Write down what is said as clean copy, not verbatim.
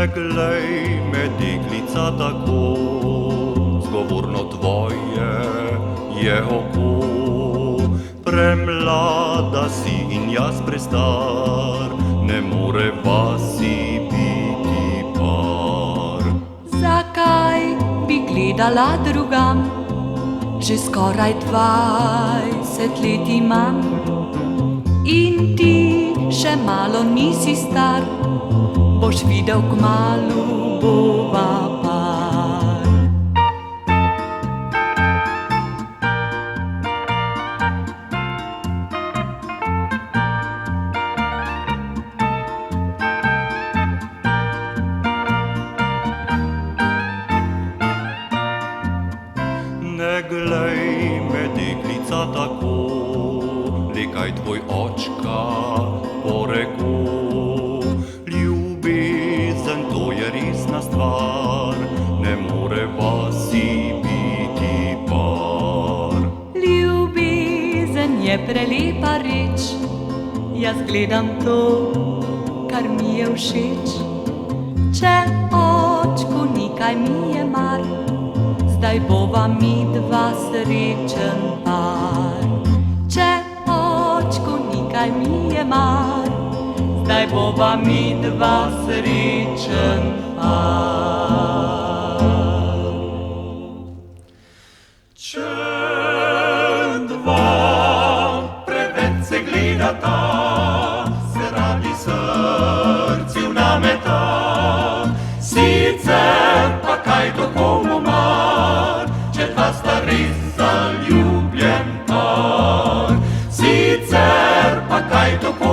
Ne glej me, deklica, tako, zgovorno tvoje je oko. Premlada si in jaz prestar, ne moreva si biti par. Zakaj bi gledala drugam? Že skoraj 20 let imam. In ti še malo nisi star, boš videl, kmalu bova par. Ne glej me, deklica, tako, le kaj tvoj očka porekel. Ljubezen, to je resna stvar, ne moreva si biti par. Ljubezen je prelepa reč, jaz gledam to, kar mi je všeč. Če očku nekaj mi je mar, zdaj bova midva srečen par. Če očku nekaj mi je mar, zdaj bova midva srečen par. Če dva preveč se gledata, se radi srcu nameta. Sicer pa kaj to komu mar, če dva sta res zaljubljen par. Sicer pa kaj to komu mar,